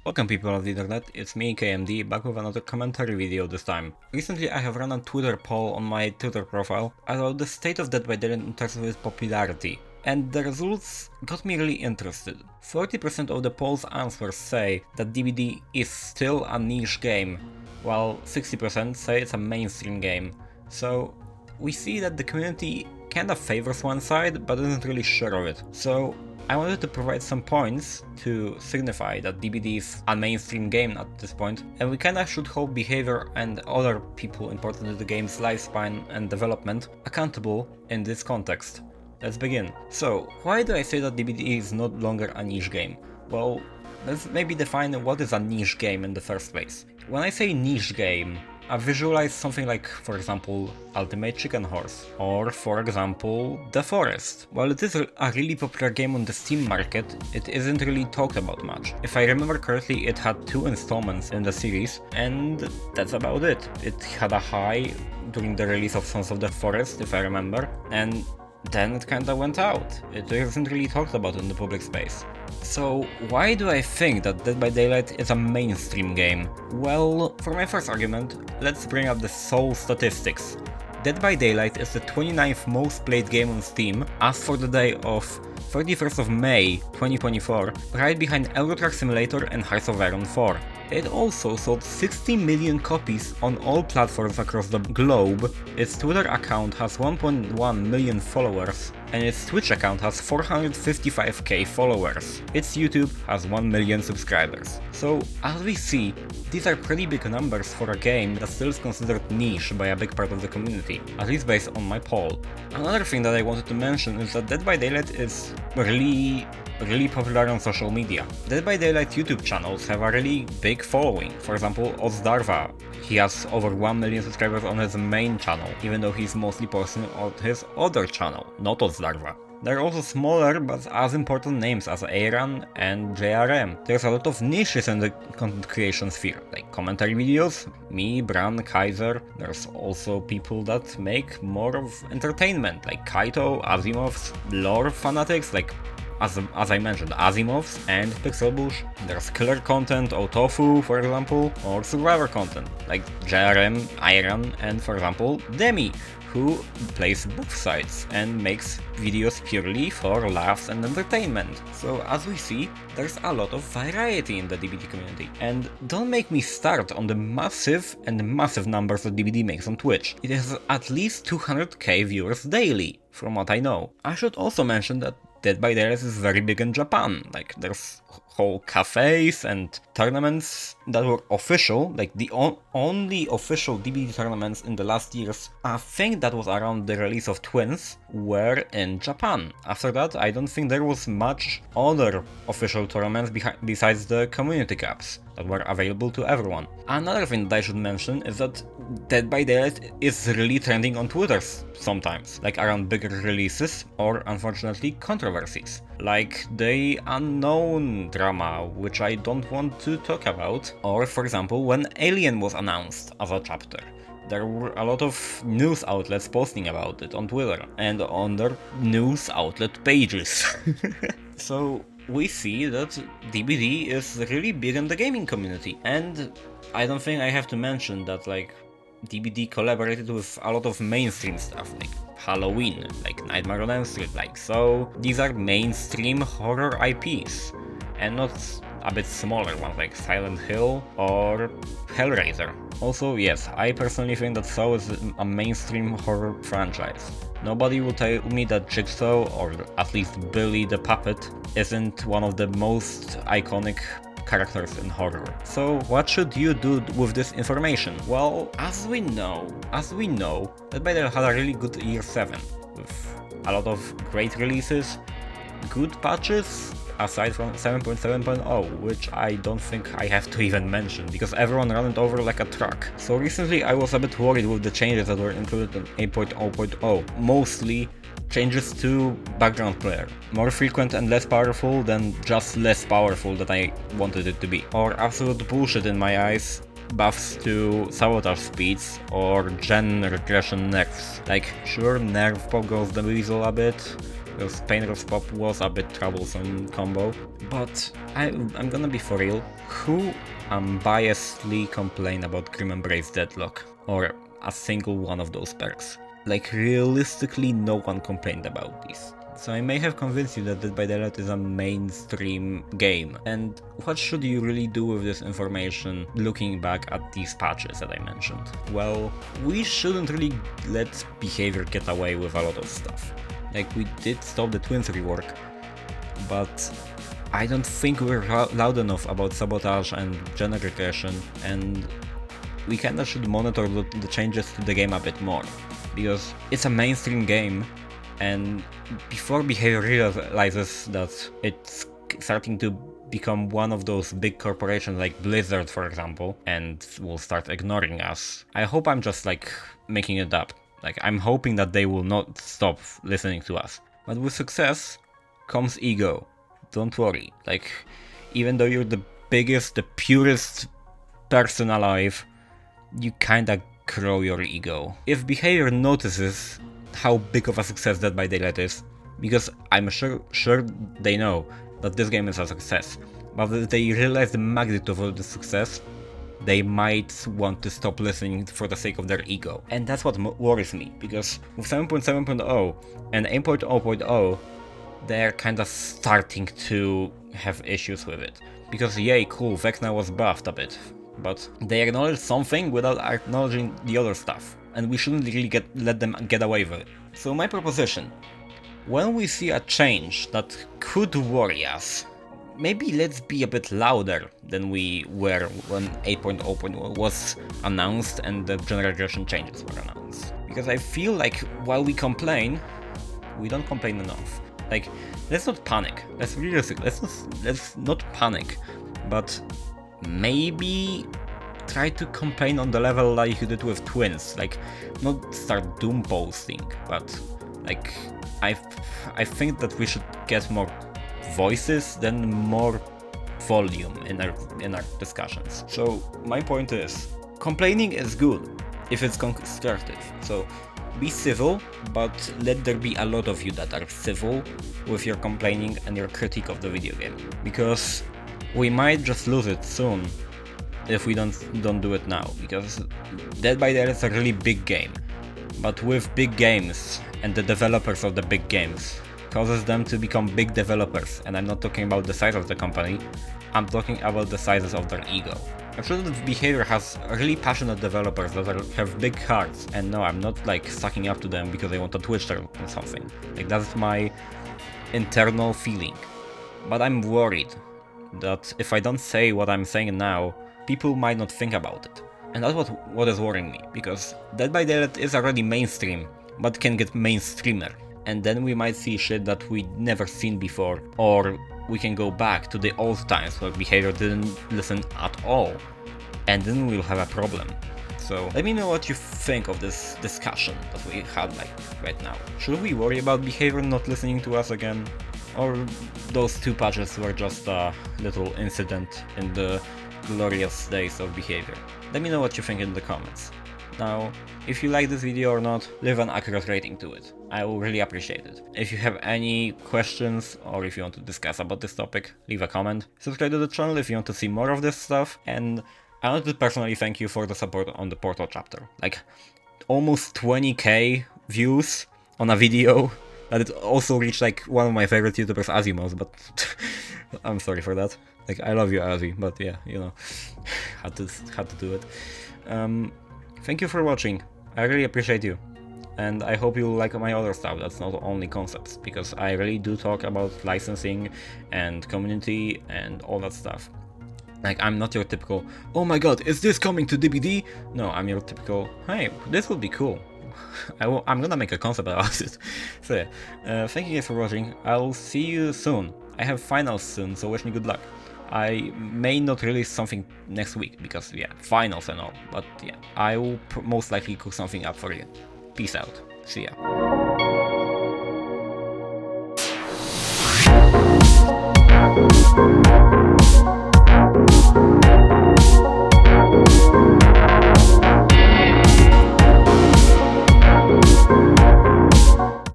Welcome people of the internet, it's me KMD, back with another commentary video this time. Recently I have run a Twitter poll on my Twitter profile about the state of Dead by Daylight in terms of its popularity, and the results got me really interested. 40% of the poll's answers say that DBD is still a niche game, while 60% say it's a mainstream game. So we see that the community kinda favors one side, but isn't really sure of it. So I wanted to provide some points to signify that DBD is a mainstream game at this point, and we kinda should hold Behaviour and other people important to the game's lifespan and development accountable in this context. Let's begin. So, why do I say that DBD is no longer a niche game? Well, let's maybe define what is a niche game in the first place. When I say niche game, I visualize something like, for example, Ultimate Chicken Horse, or for example, The Forest. While it is a really popular game on the Steam market, it isn't really talked about much. If I remember correctly, it had 2 installments in the series, and that's about it. It had a high during the release of Sons of the Forest, if I remember, and then it kinda went out. It isn't really talked about in the public space. So why do I think that Dead by Daylight is a mainstream game? Well, for my first argument, let's bring up the sole statistics. Dead by Daylight is the 29th most played game on Steam as for the day of 31st of May 2024, right behind Euro Truck Simulator and Hearts of Iron 4. It also sold 60 million copies on all platforms across the globe. Its Twitter account has 1.1 million followers, and its Twitch account has 455k followers. Its YouTube has 1 million subscribers. So, as we see, these are pretty big numbers for a game that still is considered niche by a big part of the community, at least based on my poll. Another thing that I wanted to mention is that Dead by Daylight is really popular on social media. Dead by Daylight YouTube channels have a really big following. For example, Ozdarva. He has over 1 million subscribers on his main channel, even though he's mostly posting on his other channel, not Ozdarva. There are also smaller but as important names as Aaron and JRM. There's a lot of niches in the content creation sphere, like commentary videos, me, Bran, Kaiser. There's also people that make more of entertainment, like Kaito, Asimovs, lore fanatics, like as I mentioned, Asimovs and Pixelbush. There's killer content, Otofu, for example, or survivor content, like JRM, Iron, and for example, Demi, who plays both sides and makes videos purely for laughs and entertainment. So as we see, there's a lot of variety in the DBD community. And don't make me start on the massive numbers that DBD makes on Twitch. It has at least 200k viewers daily, from what I know. I should also mention that Dead by Daylight is very big in Japan. Like, there's whole cafes and tournaments that were official, like the only official DBD tournaments in the last years, I think that was around the release of Twins, were in Japan. After that, I don't think there was much other official tournaments besides the community cups that were available to everyone. Another thing that I should mention is that Dead by Daylight is really trending on Twitter sometimes, like around bigger releases or, unfortunately, controversies, like the Unknown drama, which I don't want to talk about, or for example when Alien was announced as a chapter. There were a lot of news outlets posting about it on Twitter and on their news outlet pages. So we see that DBD is really big in the gaming community, and I don't think I have to mention that, like, DBD collaborated with a lot of mainstream stuff, like Halloween, like Nightmare on Elm Street, like, so these are mainstream horror IPs, and not a bit smaller ones like Silent Hill or Hellraiser. Also, yes, I personally think that Saw is a mainstream horror franchise. Nobody will tell me that Jigsaw, or at least Billy the Puppet, isn't one of the most iconic characters in horror. So what should you do with this information? Well, as we know, Dead by Daylight had a really good year 7, with a lot of great releases, good patches, aside from 7.7.0, which I don't think I have to even mention, because everyone ran it over like a truck. So recently I was a bit worried with the changes that were included in 8.0.0, mostly changes to background player, more frequent and less powerful than just less powerful that I wanted it to be, or absolute bullshit in my eyes, buffs to sabotage speeds, or gen regression nerfs. Like, sure, nerf pop goes the weasel a bit, because Painter's Pop was a bit troublesome combo. But I'm gonna be for real, who unbiasedly complain about Grim Embrace Deadlock, or a single one of those perks? Like, realistically, no one complained about these. So I may have convinced you that Dead by Daylight is a mainstream game. And what should you really do with this information looking back at these patches that I mentioned? Well, we shouldn't really let Behaviour get away with a lot of stuff. Like, we did stop the Twins rework, but I don't think we're loud enough about sabotage and gen regression, and we kinda should monitor the changes to the game a bit more, because it's a mainstream game, and before Behaviour realizes that it's starting to become one of those big corporations like Blizzard, for example, and will start ignoring us, I hope I'm just like making it up. Like, I'm hoping that they will not stop listening to us. But with success comes ego. Don't worry. Like, even though you're the biggest, the purest person alive, you kinda grow your ego. If Behaviour notices how big of a success Dead by Daylight is, because I'm sure they know that this game is a success, but if they realize the magnitude of the success, they might want to stop listening for the sake of their ego. And that's what worries me, because with 7.7.0 and 8.0.0, they're kinda starting to have issues with it. Because yay, cool, Vecna was buffed a bit, but they acknowledge something without acknowledging the other stuff, and we shouldn't really let them get away with it. So my proposition, when we see a change that could worry us, maybe let's be a bit louder than we were when 8.0.1 was announced and the gen regression changes were announced. Because I feel like while we complain, we don't complain enough. Like, let's not panic. Let's be realistic. Let's not panic, but maybe try to complain on the level like you did with Twins. Like, not start doom posting, but like I think that we should get more voices than more volume in our discussions. So my point is, complaining is good if it's constructive. So be civil, but let there be a lot of you that are civil with your complaining and your critique of the video game, because we might just lose it soon if we don't do it now. Because Dead by Daylight is a really big game, but with big games and the developers of the big games causes them to become big developers, and I'm not talking about the size of the company, I'm talking about the sizes of their ego. I'm sure that Behaviour has really passionate developers that have big hearts, and no, I'm not like sucking up to them because I want to Twitch them or something. Like, that's my internal feeling. But I'm worried that if I don't say what I'm saying now, people might not think about it. And that's what is worrying me, because Dead by Daylight is already mainstream, but can get mainstreamer. And then we might see shit that we'd never seen before, or we can go back to the old times where Behaviour didn't listen at all, and then we'll have a problem. So let me know what you think of this discussion that we had like right now. Should we worry about Behaviour not listening to us again? Or those two patches were just a little incident in the glorious days of Behaviour? Let me know what you think in the comments. Now, if you like this video or not, leave an accurate rating to it. I will really appreciate it. If you have any questions or if you want to discuss about this topic, leave a comment. Subscribe to the channel if you want to see more of this stuff, and I want to personally thank you for the support on the Portal chapter. Like, almost 20k views on a video that it also reached like one of my favorite YouTubers, Azimos, but I'm sorry for that. Like, I love you, Azi, but yeah, you know, had to do it. Thank you for watching. I really appreciate you, and I hope you like my other stuff that's not only concepts, because I really do talk about licensing and community and all that stuff. Like, I'm not your typical, oh my god, is this coming to DBD? No, I'm your typical, hey, this would be cool. I'm gonna make a concept about it. So yeah, thank you guys for watching. I'll see you soon. I have finals soon, so wish me good luck. I may not release something next week because, yeah, finals and all, but yeah, I will most likely cook something up for you. Peace out. See ya.